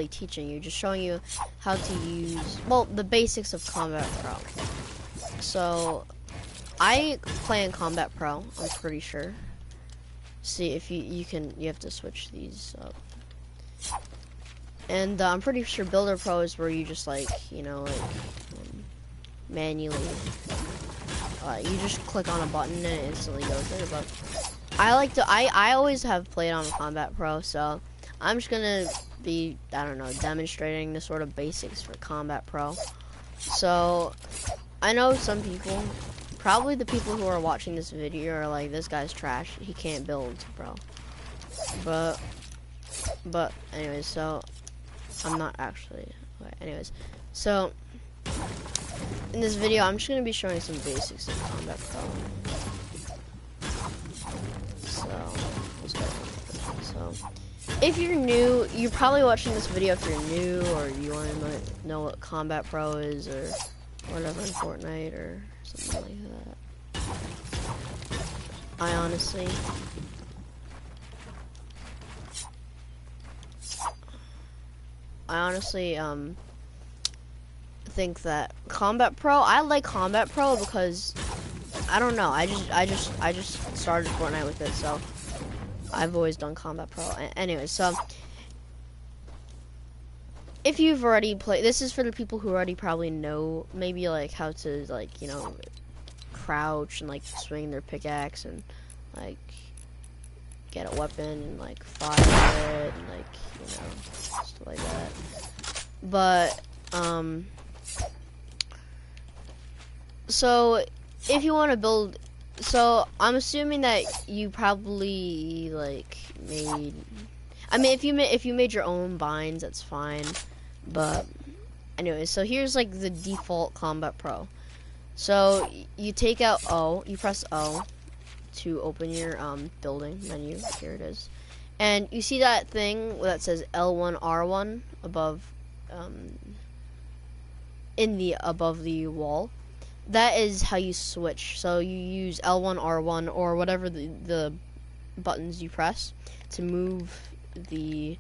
teaching you, just showing you how to use, well, the basics of Combat Pro. So, I play in Combat Pro, I'm pretty sure. See, if you have to switch these up. And I'm pretty sure Builder Pro is where you just like, you know, like, manually, you just click on a button and it instantly goes there. But I always have played on Combat Pro, so I'm just gonna be, I don't know, demonstrating the sort of basics for Combat Pro. So, I know some people, probably the people who are watching this video are like, this guy's trash, he can't build, bro. But anyways, so, I'm not actually, okay, anyways, so, in this video, I'm just gonna be showing some basics of Combat Pro. So, let's go. So, if you're new, you're probably watching this video if you're new, or you want to know what Combat Pro is, or whatever in Fortnite, or something like that. I honestly think that Combat Pro, I like Combat Pro because I don't know, I just started Fortnite with it, so I've always done Combat Pro. Anyways, so if you've already played, this is for the people who already probably know maybe like how to, like, you know, crouch and like swing their pickaxe and like get a weapon and like fire it and like, you know, stuff like that. But so if you want to build, so I'm assuming that you probably like made, I mean, if you made your own binds, that's fine. But anyway, so here's like the default Combat Pro. So you take out O, you press O to open your building menu. Here it is, and you see that thing that says L1 R1 above, above the wall. That is how you switch. So you use L1 R1 or whatever the buttons you press to move the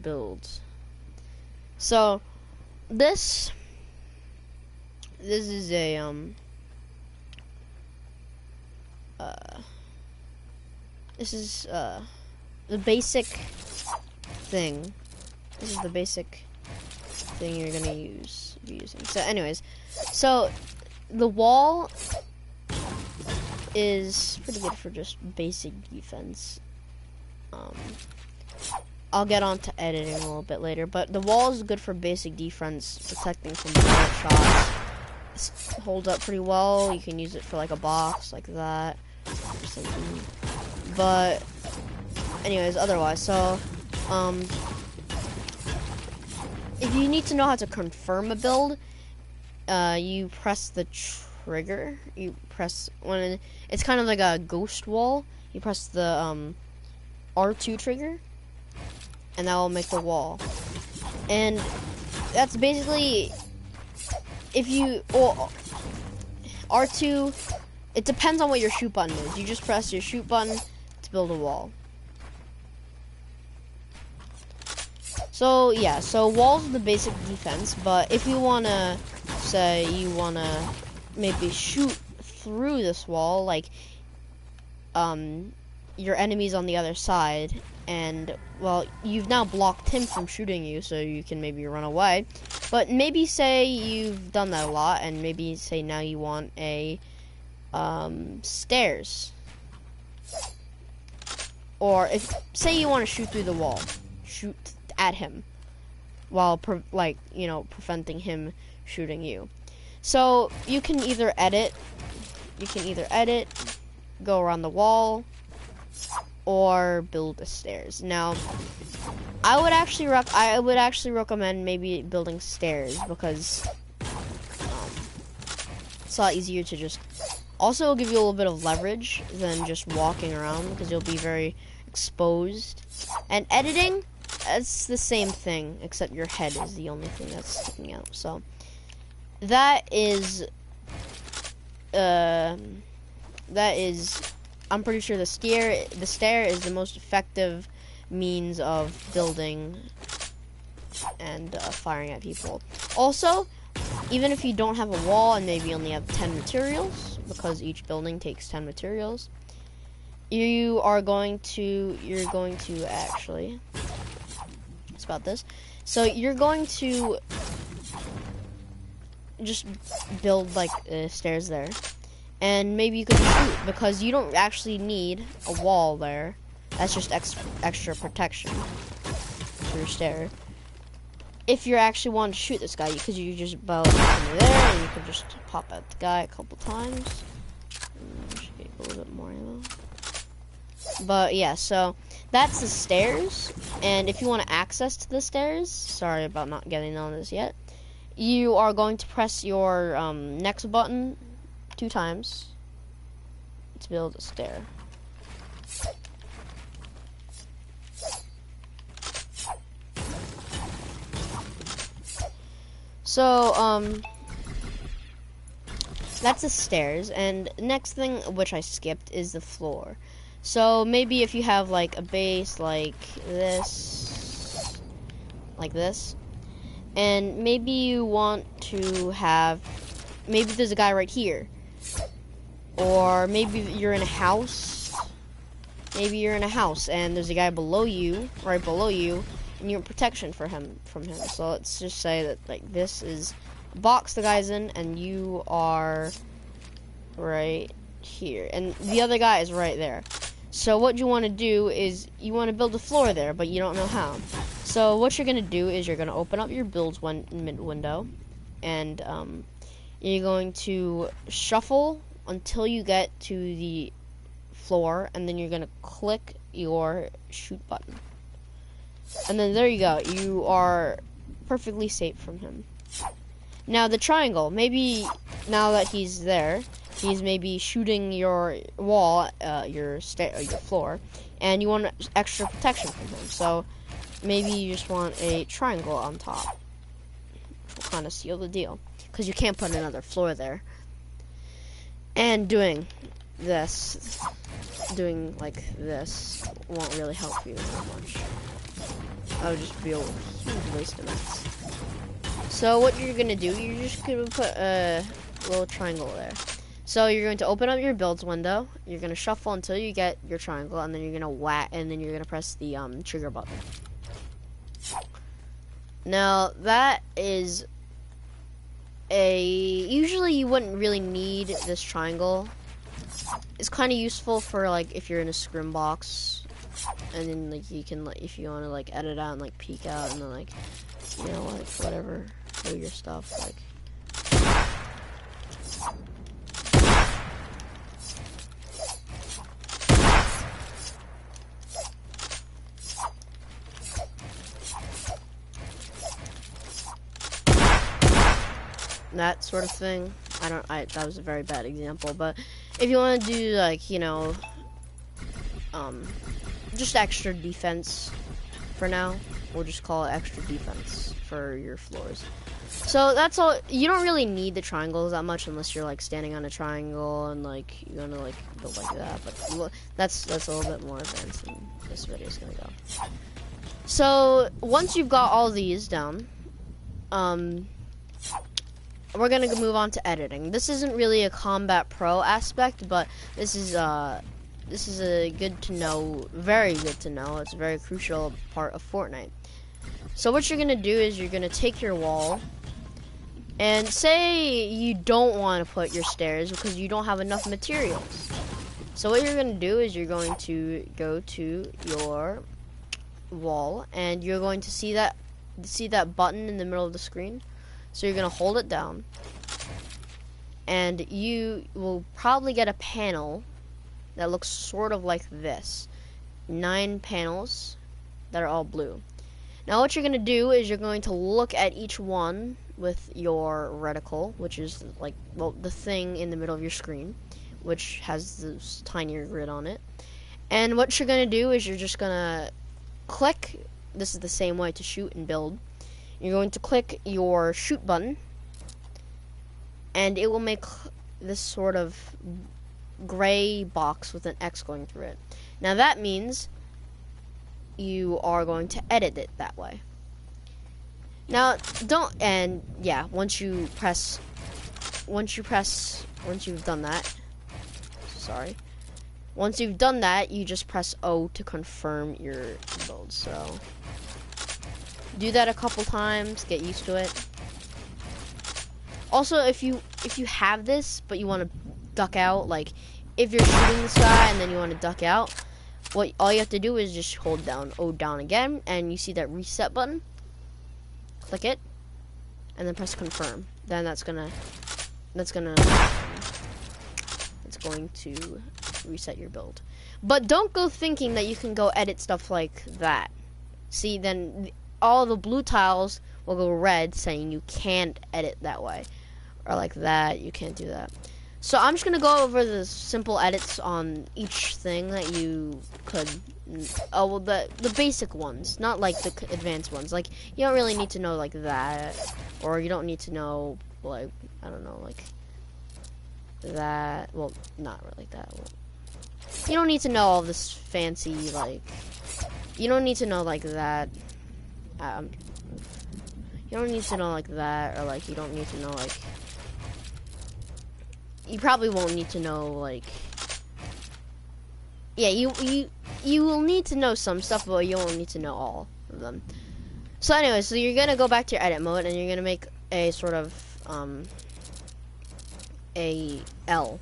builds. So this is a this is the basic thing. This is the basic thing you're gonna be using. So anyways, so the wall is pretty good for just basic defense. I'll get on to editing a little bit later, but the wall is good for basic defense, protecting from bullet shots. It holds up pretty well. You can use it for like a box like that or something. But anyways, otherwise, so if you need to know how to confirm a build, you press the trigger. You press when it's kind of like a ghost wall. You press the R2 trigger, and that will make the wall. And that's basically, if you, well, R2, it depends on what your shoot button is. You just press your shoot button to build a wall. So yeah, so walls are the basic defense, but if you wanna, say you wanna maybe shoot through this wall, like your enemy's on the other side, and well, you've now blocked him from shooting you, so you can maybe run away. But maybe say you've done that a lot, and maybe say now you want a stairs, or if say you want to shoot through the wall, shoot at him while preventing him shooting you. So you can either edit, go around the wall, or build the stairs. Now, I would actually recommend maybe building stairs, because it's a lot easier to just. Also, it'll give you a little bit of leverage than just walking around, because you'll be very exposed. And editing, it's the same thing, except your head is the only thing that's sticking out. So that is, I'm pretty sure the stair is the most effective means of building and firing at people. Also, even if you don't have a wall and maybe only have 10 materials, because each building takes 10 materials, you're going to actually, it's about this. So you're going to just build like stairs there, and maybe you could shoot, because you don't actually need a wall there. That's just extra protection for your stair. If you actually want to shoot this guy, because you just build something there, and you can just pop at the guy a couple times. Should get a little bit more ammo. But yeah, so that's the stairs. And if you want access to the stairs, sorry about not getting on this yet, you are going to press your next button 2 times to build a stair. So, that's the stairs, and next thing, which I skipped, is the floor. So maybe if you have like a base like this, and maybe you want to have, maybe there's a guy right here, or maybe you're in a house. Maybe you're in a house and there's a guy below you, right below you, and you want protection from him. So let's just say that like this is the box the guy's in, and you are right here, and the other guy is right there. So what you want to do is you want to build a floor there, but you don't know how. So what you're going to do is you're going to open up your builds window, and you're going to shuffle until you get to the floor, and then you're going to click your shoot button. And then there you go. You are perfectly safe from him. Now the triangle, maybe now that he's there, he's maybe shooting your wall, your floor, and you want extra protection from him. So maybe you just want a triangle on top, which will kind of seal the deal, because you can't put another floor there. And doing like this won't really help you that much. That would just be a huge waste of it. So what you're gonna do, you're just gonna put a little triangle there. So you're going to open up your builds window, you're gonna shuffle until you get your triangle, and then you're gonna whack, and then you're gonna press the trigger button. Now that is usually you wouldn't really need this triangle. It's kind of useful for like if you're in a scrim box, and then like you can, like, if you want to like edit out and like peek out, and then like, you know, like whatever, do your stuff like. That sort of thing. That was a very bad example, but if you want to do like, you know, just extra defense for now, we'll just call it extra defense for your floors. So that's all. You don't really need the triangles that much unless you're like standing on a triangle and like you're gonna like build like that, but that's a little bit more advanced than this video is gonna go. So once you've got all these down, we're gonna move on to editing. This isn't really a Combat Pro aspect, but this is a good to know, very good to know. It's a very crucial part of Fortnite. So what you're gonna do is you're gonna take your wall, and say you don't want to put your stairs because you don't have enough materials. So what you're gonna do is you're going to go to your wall, and you're going to see that button in the middle of the screen. So you're gonna hold it down, and you will probably get a panel that looks sort of like this. 9 panels that are all blue. Now what you're gonna do is you're going to look at each one with your reticle, which is like, well, the thing in the middle of your screen, which has this tinier grid on it. And what you're gonna do is you're just gonna click. This is the same way to shoot and build. You're going to click your shoot button, and it will make this sort of gray box with an X going through it. Now that means you are going to edit it that way. Now, once you've done that, once you've done that, you just press O to confirm your build. So, do that a couple times, get used to it. Also, if you have this, but you want to duck out, like, if you're shooting this guy and then you want to duck out, all you have to do is just hold down O down again, and you see that reset button. Click it, and then press confirm. Then it's going to reset your build. But don't go thinking that you can go edit stuff like that. See, then all the blue tiles will go red, saying you can't edit that way, or like that. You can't do that. So I'm just gonna go over the simple edits on each thing that you could. Oh, well, the basic ones, not like the advanced ones. Like, you don't really need to know like that, or you don't need to know, like, I don't know, like that. Well, not really that. Well, you don't need to know all this fancy, like, you don't need to know like that. You don't need to know like that, or like you don't need to know like. You probably won't need to know, like, yeah, you will need to know some stuff, but you won't need to know all of them. So anyway, so you're gonna go back to your edit mode, and you're gonna make a sort of a L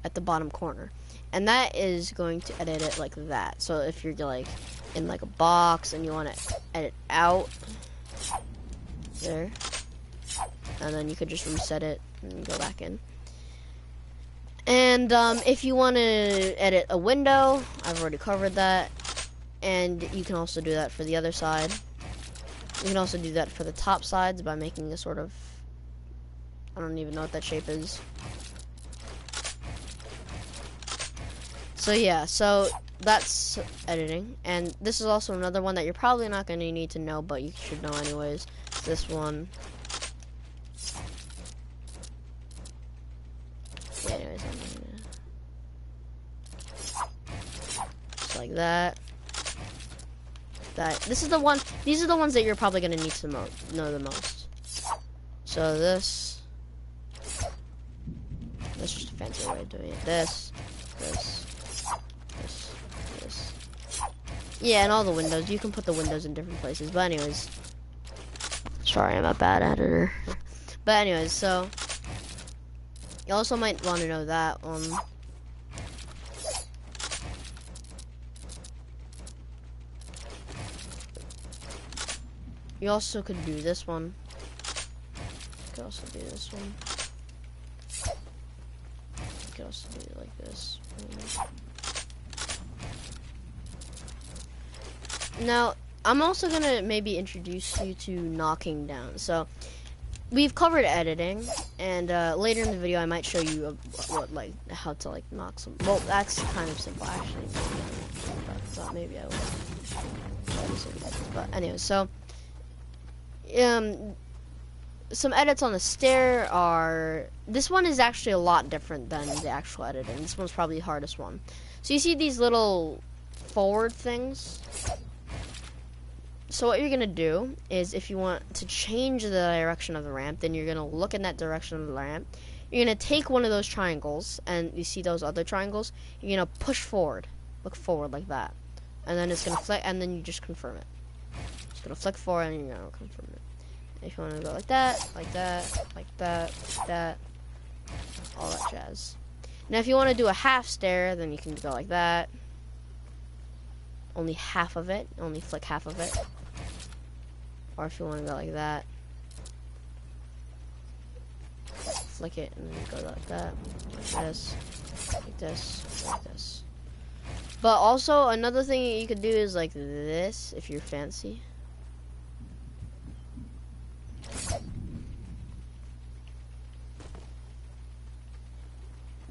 at the bottom corner, and that is going to edit it like that. So if you're like in like a box and you want to edit out there, and then you could just reset it and go back in. And if you want to edit a window, I've already covered that. And you can also do that for the other side. You can also do that for the top sides by making a sort of, I don't even know what that shape is. So yeah, so that's editing. And this is also another one that you're probably not going to need to know, but you should know anyways. It's this one. Yeah, anyways, I'm gonna just like that. This is the one. These are the ones that you're probably gonna need to know the most. So this. That's just a fancy way of doing it. This. Yeah, and all the windows. You can put the windows in different places. But anyways, sorry, I'm a bad editor. But anyways, so. You also might want to know that you also could do this one. You could also do this one. You could also do it like this. Now, I'm also gonna maybe introduce you to knocking down. So, we've covered editing, and later in the video I might show you how to like knock some. Well, that's kind of simple actually. I thought maybe I would. But anyway, so some edits on the stair are. This one is actually a lot different than the actual editing. This one's probably the hardest one. So you see these little forward things. So what you're gonna do is, if you want to change the direction of the ramp, then you're gonna look in that direction of the ramp. You're gonna take one of those triangles, and you see those other triangles. You're gonna push forward, look forward like that, and then it's gonna flick, and then you just confirm it. It's gonna flick forward, and you're gonna confirm it. If you want to go like that, like that, like that, like that, all that jazz. Now, if you want to do a half stair, then you can go like that. Only half of it. Only flick half of it. Or if you want to go like that, flick it and then go like that, like this, like this, like this. But also another thing you could do is like this if you're fancy.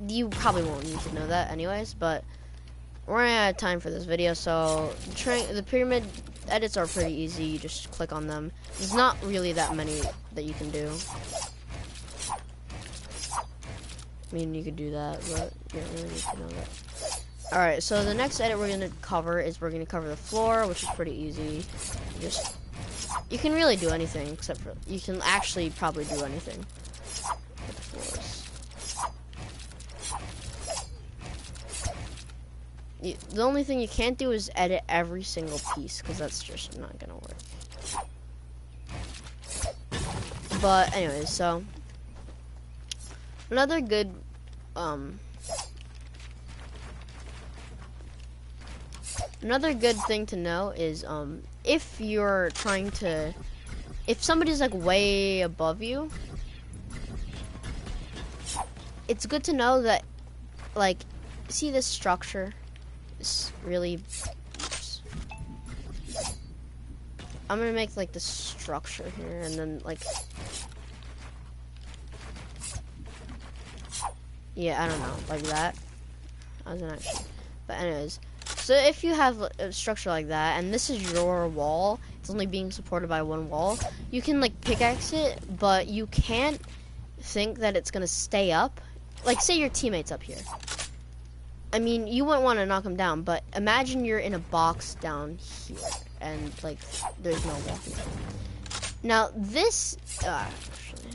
You probably won't need to know that anyways, but we're running out of time for this video, so the pyramid edits are pretty easy. You just click on them. There's not really that many that you can do. I mean, you could do that, but you don't really need to know that. Alright, so the next edit we're gonna cover the floor, which is pretty easy. You can really do anything except for, you can actually probably do anything with the floors. The only thing you can't do is edit every single piece, because that's just not gonna work. But anyways, so another good thing to know is if you're trying to, if somebody's like way above you, it's good to know that, like, see this structure? It's really, I'm gonna make like the structure here, and then like, yeah, I don't know, like that. I wasn't actually, but anyways, so if you have a structure like that, and this is your wall, it's only being supported by one wall, you can like pickaxe it, but you can't think that it's gonna stay up. Like, say your teammate's up here. I mean, you wouldn't want to knock him down, but imagine you're in a box down here, and like, there's no wall. Now this, actually,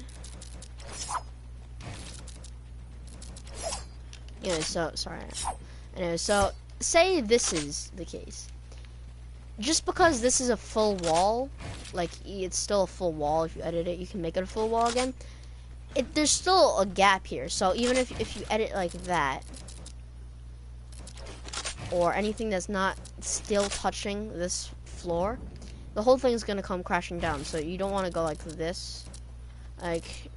yeah. So sorry. Anyway, so say this is the case. Just because this is a full wall, like it's still a full wall. If you edit it, you can make it a full wall again. There's still a gap here. So even if you edit like that, or anything that's not still touching this floor, the whole thing is gonna come crashing down. So you don't want to go like this. Like,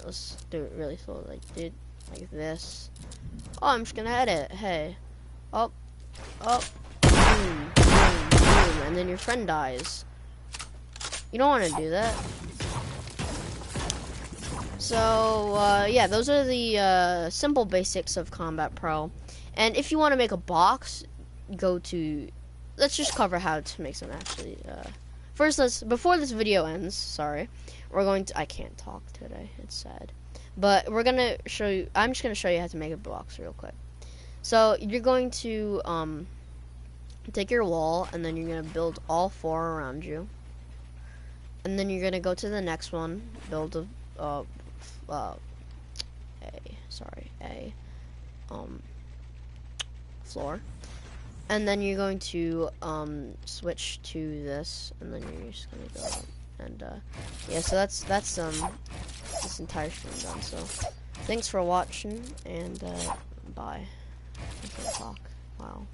let's do it really slow. Like, like this. Oh, I'm just gonna edit. Hey, up, boom, boom, boom, and then your friend dies. You don't want to do that. So yeah, those are the simple basics of Combat Pro. And if you want to make a box, go to, let's just cover how to make some actually. First, before this video ends, sorry, we're going to, I can't talk today, it's sad. But we're going to show you, I'm just going to show you how to make a box real quick. So you're going to take your wall, and then you're going to build all 4 around you. And then you're going to go to the next one, build a floor, and then you're going to switch to this, and then you're just gonna go up, and yeah, so that's this entire stream done. So thanks for watching, and bye. I can't talk. Wow.